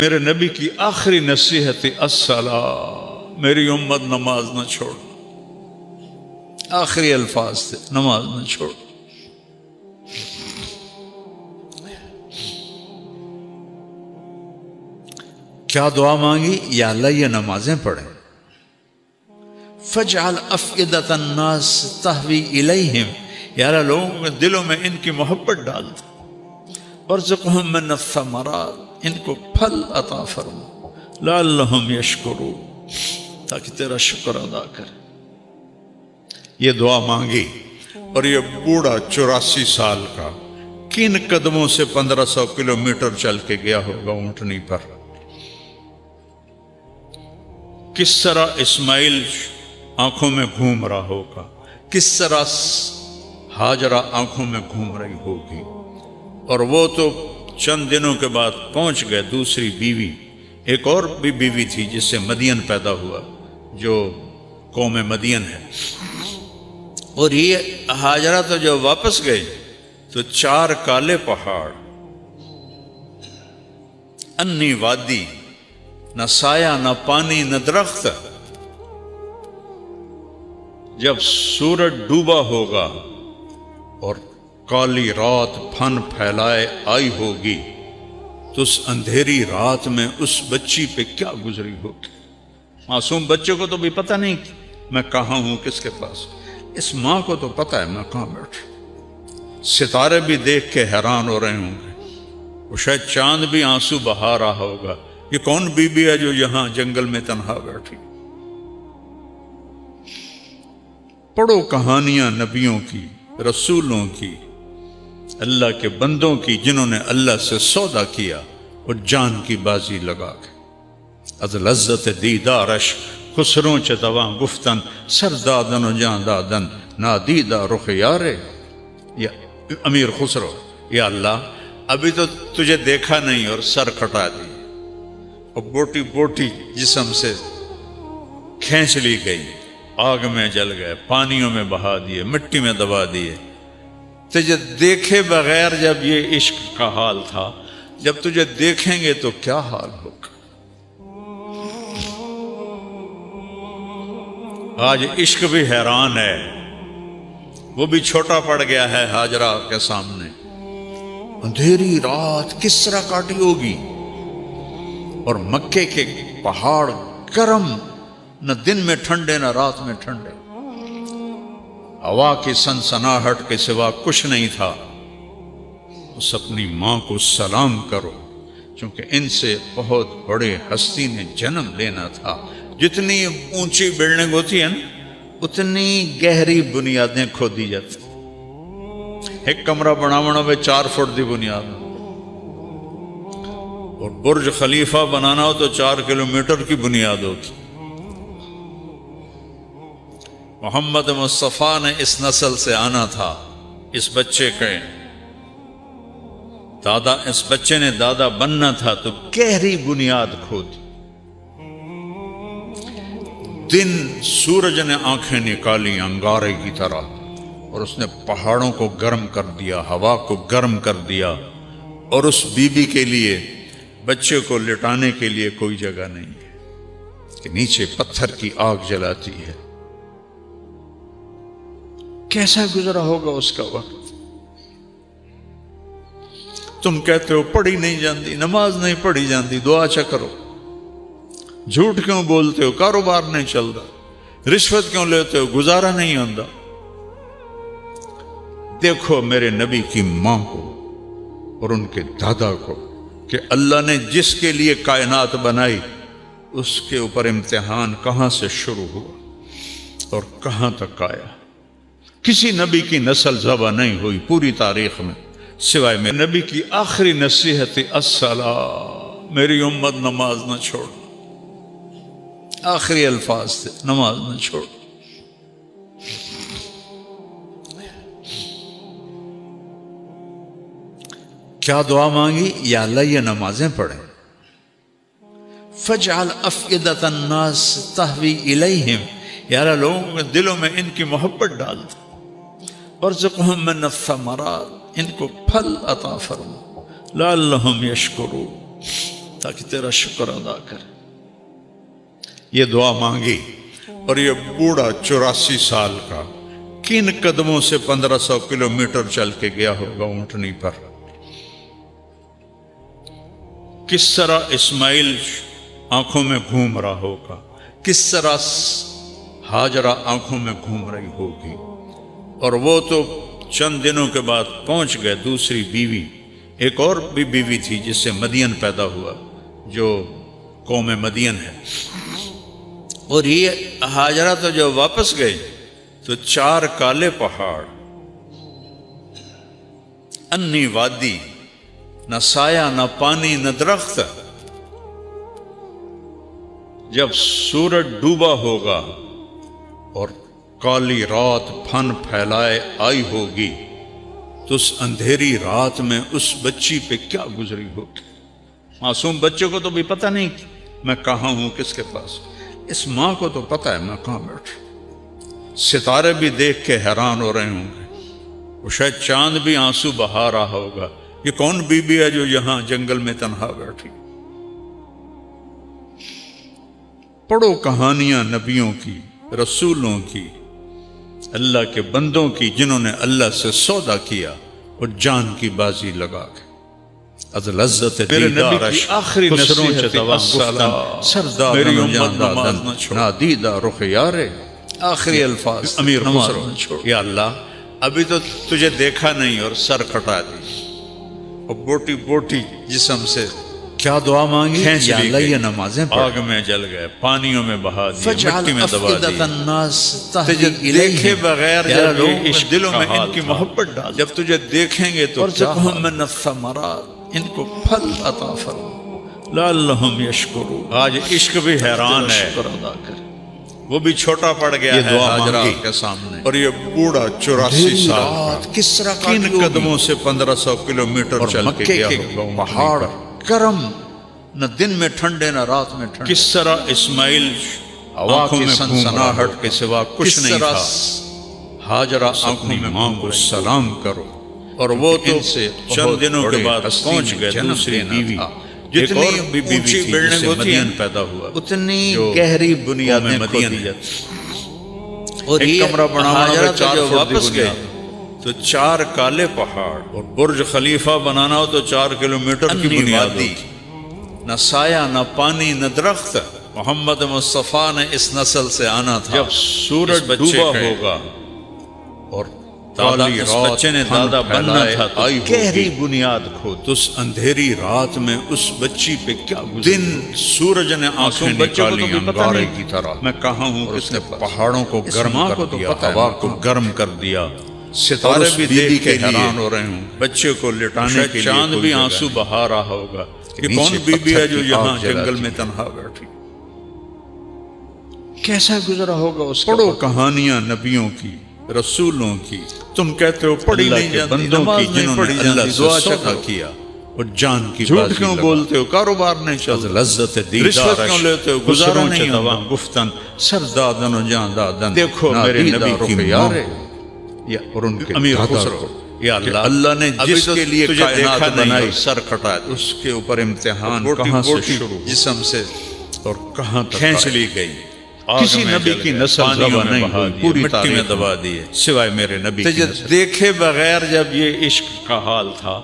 میرے نبی کی آخری نصیحت الصلاۃ، میری امت نماز نہ چھوڑ، آخری الفاظ تھے، نماز نہ چھوڑ۔ کیا دعا مانگی؟ یا اللہ یہ نمازیں پڑھیں، فَاجْعَلْ أَفْئِدَةَ النَّاسِ تَهْوِي إِلَيْهِمْ، یا اللہ لوگوں کے دلوں میں ان کی محبت ڈال دے، وَارْزُقْهُم مِّنَ الثَّمَرَاتِ، ان کو پھل عطا فرما، لَعَلَّهُمْ يَشْكُرُونَ، تاکہ تیرا شکر ادا کرے۔ یہ دعا مانگی اور یہ بوڑھا 84 سال کا کن قدموں سے 1500 کلومیٹر چل کے گیا ہوگا اونٹنی پر، کس طرح اسماعیل آنکھوں میں گھوم رہا ہوگا، کس طرح ہاجرہ آنکھوں میں گھوم رہی ہوگی، اور وہ تو چند دنوں کے بعد پہنچ گئے دوسری بیوی، ایک اور بھی بیوی تھی جس سے مدین پیدا ہوا جو قوم مدین ہے، اور یہ ہاجرہ تو جو واپس گئے تو 4 کالے پہاڑ، انی وادی، نہ سایہ نہ پانی نہ درخت، جب سورج ڈوبا ہوگا اور کالی رات پھن پھیلائے آئی ہوگی تو اس اندھیری رات میں اس بچی پہ کیا گزری ہوگی۔ معصوم بچے کو تو بھی پتہ نہیں میں کہاں ہوں، کس کے پاس، اس ماں کو تو پتہ ہے میں کہاں بیٹھا۔ ستارے بھی دیکھ کے حیران ہو رہے ہوں گے، وہ شاید چاند بھی آنسو بہا رہا ہوگا، یہ کون بی بی ہے جو یہاں جنگل میں تنہا بیٹھی۔ پڑھو کہانیاں نبیوں کی، رسولوں کی، اللہ کے بندوں کی، جنہوں نے اللہ سے سودا کیا اور جان کی بازی لگا کے۔ از لذت دیدارش خسروں چ دواں گفتن، سر دادن و جان دادن نادیدہ رخ یارے۔ یا امیر خسرو، یا اللہ ابھی تو تجھے دیکھا نہیں اور سر کھٹا دی، اور بوٹی بوٹی جسم سے کھینچ لی گئی، آگ میں جل گئے، پانیوں میں بہا دیے، مٹی میں دبا دیے۔ تجھے دیکھے بغیر جب یہ عشق کا حال تھا، جب تجھے دیکھیں گے تو کیا حال ہوگا۔ آج عشق بھی حیران ہے، وہ بھی چھوٹا پڑ گیا ہے ہاجرہ کے سامنے۔ اندھیری رات کس طرح کاٹی ہوگی، اور مکے کے پہاڑ گرم، نہ دن میں ٹھنڈے نہ رات میں ٹھنڈے، ہوا کی سنسناہٹ کے سوا کچھ نہیں تھا۔ اس اپنی ماں کو سلام کرو، چونکہ ان سے بہت بڑے ہستی نے جنم لینا تھا۔ جتنی اونچی بلڈنگ ہوتی ہے نا، اتنی گہری بنیادیں کھودی جاتی۔ ایک کمرہ بناونا میں 4 فٹ دی بنیاد، اور برج خلیفہ بنانا ہو تو 4 کلومیٹر کی بنیاد ہوتی۔ محمد مصطفیٰ نے اس نسل سے آنا تھا، اس بچے کے دادا، اس بچے نے دادا بننا تھا، تو گہری بنیاد کھودی۔ دن سورج نے آنکھیں نکالی انگارے کی طرح، اور اس نے پہاڑوں کو گرم کر دیا، ہوا کو گرم کر دیا، اور اس بی بی کے لیے، بچے کو لٹانے کے لیے کوئی جگہ نہیں ہے کہ نیچے پتھر کی آگ جلاتی ہے۔ کیسا گزرا ہوگا اس کا وقت۔ تم کہتے ہو پڑھی نہیں جاندی، نماز نہیں پڑھی جاندی، دعا اچھا کرو، جھوٹ کیوں بولتے ہو، کاروبار نہیں چلتا، رشوت کیوں لیتے ہو، گزارا نہیں ہوتا۔ دیکھو میرے نبی کی ماں کو اور ان کے دادا کو، کہ اللہ نے جس کے لیے کائنات بنائی اس کے اوپر امتحان کہاں سے شروع ہوا اور کہاں تک آیا۔ کسی نبی کی نسل ذبح نہیں ہوئی پوری تاریخ میں سوائے میں نبی کی آخری نصیحت الصلاۃ، میری امت نماز نہ چھوڑ، آخری الفاظ تھے، نماز نہ چھوڑ۔ کیا دعا مانگی؟ یا اللہ یہ نمازیں پڑھیں، فَاجْعَلْ أَفْئِدَةَ النَّاسِ تَهْوِي إِلَيْهِمْ، یا اللہ لوگوں کے دلوں میں ان کی محبت ڈال دے، وَارْزُقْهُم مِّنَ الثَّمَرَاتِ، ان کو پھل عطا فرما، لَعَلَّهُمْ يَشْكُرُونَ، تاکہ تیرا شکر ادا کرے۔ یہ دعا مانگی اور یہ بوڑھا 84 سال کا کن قدموں سے 1500 کلومیٹر چل کے گیا ہوگا اونٹنی پر، کس طرح اسماعیل آنکھوں میں گھوم رہا ہوگا، کس طرح ہاجرہ آنکھوں میں گھوم رہی ہوگی۔ اور وہ تو چند دنوں کے بعد پہنچ گئے دوسری بیوی، ایک اور بھی بیوی تھی جس سے مدین پیدا ہوا، جو قوم مدین ہے۔ اور یہ ہاجرہ تو جب واپس گئے تو 4 کالے پہاڑ، انی وادی، نہ سایہ نہ پانی نہ درخت۔ جب سورج ڈوبا ہوگا اور کالی رات پھن پھیلائے آئی ہوگی تو اس اندھیری رات میں اس بچی پہ کیا گزری ہوگی۔ معصوم بچے کو تو بھی پتہ نہیں میں کہاں ہوں، کس کے پاس۔ اس ماں کو تو پتہ ہے میں کہاں بیٹھی۔ ستارے بھی دیکھ کے حیران ہو رہے ہوں گے، وہ شاید چاند بھی آنسو بہا رہا ہوگا، یہ کون بی بی ہے جو یہاں جنگل میں تنہا بیٹھی۔ پڑھو کہانیاں نبیوں کی، رسولوں کی، اللہ کے بندوں کی، جنہوں نے اللہ سے سودا کیا اور جان کی بازی لگا کے۔ از لذت دیدار آخری نصیحت سردار نادیدہ رخ یارے، آخری الفاظ امیر خسرو۔ یا اللہ ابھی تو تجھے دیکھا نہیں اور سر کٹا دی، اور بوٹی بوٹی جسم سے کیا دعا مانگی، یا اللہ یہ نمازیں آگ میں جل گئے، پانیوں میں بہا دیے، مٹی میں دبا دیے۔ تجھے دیکھے بغیر جب دلوں میں ان کی محبت ڈال، جب تجھے دیکھیں گے تو من الثمرات، ان کو پھل عطا فرما، لعلہم یشکرون۔ آج عشق بھی حیران ہے، وہ بھی چھوٹا پڑ گیا ہے ہاجرہ کے سامنے، اور یہ بوڑھا 84 سال کس طرح کن قدموں سے 1500 کلومیٹر چل کے گیا ہوگا پہاڑ گرم، نہ دن میں ٹھنڈے نہ رات میں ٹھنڈے۔ کس طرح اسماعیل ہوا کی سنسناہٹ کے سوا کچھ نہیں تھا۔ ہاجرہ آنکھوں میں ماں کو سلام کرو، اور وہ تو چند دنوں کے بعد پہنچ گئے دوسری بیوی، جتنی اونچی بلڈنگ ہوتی ہے پیدا ہوا اتنی گہری بنیادیں مدین ہے۔ اور ایک کمرہ بنانا ہو 4 فٹ واپس گئے تو 4 کالے پہاڑ، اور برج خلیفہ بنانا ہو تو 4 کلومیٹر کی بنیاد، نہ سایہ نہ پانی نہ درخت۔ محمد مصطفیٰ نے اس نسل سے آنا تھا۔ جب سورج ڈوبا ہوگا اور اس بچے نے دادا بننا تھا تو گہری بنیاد کھود، تو اس اندھیری رات میں اس بچی پہ کیا گزری۔ دن سورج نے آنکھیں نکالی انگارے کی طرح، میں کہاں ہوں، کس نے پہاڑوں کو گرم کر دیا، ہوا کو گرم کر دیا، ستارے بھی دیکھ کے حیران ہو رہے ہوں، بچے کو لٹانے کے لیے چاند بھی آنسو بہا رہا ہوگا، یہ کون بی بی ہے جو یہاں جنگل میں تنہا بیٹھی۔ کیسا گزرا ہوگا اس کا۔ پڑھو کہانیاں نبیوں کی، رسولوں کی، تم کہتے ہو پڑھی نہیں جاتی، بندوں کی جنہوں نے اللہ سے سودا کیا اور جان کی بازی لگا۔ جھوٹ کیوں بولتے ہو، کاروبار نہیں چلتا، لذت دیدار کیوں لیتے ہو، گزارا نہیں ہوتا، گفتن سردادن و جان دادن، دیکھو میرے نبی کی ماں اور ان کے امیر خسرو۔ یا اللہ نے جس کے لیے کائنات بنائی سر کھٹا دی، اس کے اوپر امتحان کہاں سے شروع، جسم سے اور کہاں تک کھینچ لی گئی۔ کسی نبی کی نسل ذبح نہیں ہوئی، پوری مٹی میں دبا دیے سوائے میرے نبی کی نسل۔ دیکھے بغیر جب یہ عشق کا حال تھا،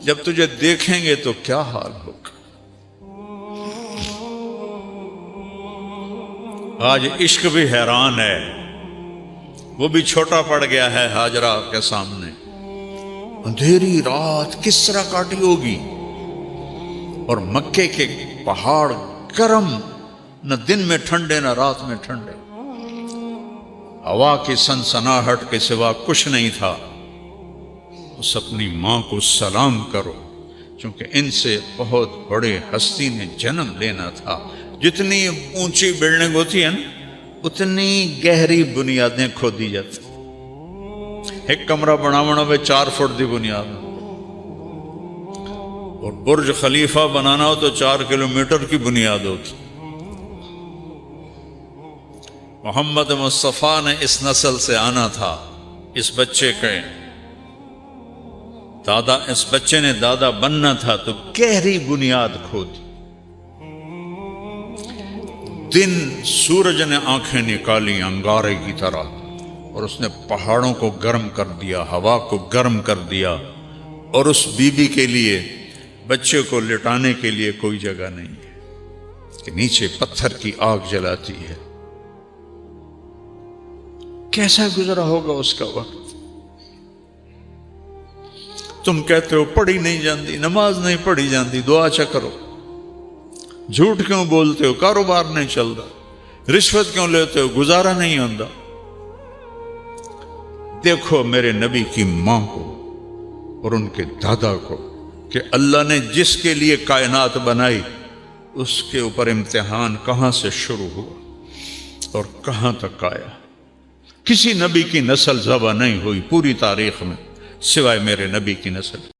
جب تجھے دیکھیں گے تو کیا حال ہوگا۔ آج عشق بھی حیران ہے، وہ بھی چھوٹا پڑ گیا ہے ہاجرہ کے سامنے۔ اندھیری رات کس طرح کاٹی ہوگی، اور مکے کے پہاڑ گرم، نہ دن میں ٹھنڈے نہ رات میں ٹھنڈے، ہوا کی سنسناہٹ کے سوا کچھ نہیں تھا۔ اس اپنی ماں کو سلام کرو، چونکہ ان سے بہت بڑے ہستی نے جنم لینا تھا۔ جتنی اونچی بلڈنگ ہوتی ہے نا، اتنی گہری بنیادیں کھودی جاتی۔ ایک کمرہ بنانا ہوئے 4 فٹ دی بنیاد، اور برج خلیفہ بنانا ہو تو 4 کلومیٹر کی بنیاد ہوتی۔ محمد مصطفیٰ نے اس نسل سے آنا تھا، اس بچے کے دادا، اس بچے نے دادا بننا تھا تو گہری بنیاد کھودی، دن سورج نے آنکھیں نکالی انگارے کی طرح، اور اس نے پہاڑوں کو گرم کر دیا، ہوا کو گرم کر دیا، اور اس بی بی کے لیے بچے کو لٹانے کے لیے کوئی جگہ نہیں ہے کہ نیچے پتھر کی آگ جلاتی ہے۔ کیسا گزرا ہوگا اس کا وقت؟ تم کہتے ہو پڑھی نہیں جاندی، نماز نہیں پڑھی جاندی، دعا چا کرو، جھوٹ کیوں بولتے ہو، کاروبار نہیں چلتا، رشوت کیوں لیتے ہو، گزارا نہیں ہوتا۔ دیکھو میرے نبی کی ماں کو اور ان کے دادا کو کہ اللہ نے جس کے لیے کائنات بنائی اس کے اوپر امتحان کہاں سے شروع ہوا اور کہاں تک آیا۔ کسی نبی کی نسل ذبح نہیں ہوئی پوری تاریخ میں سوائے میرے نبی کی نسل۔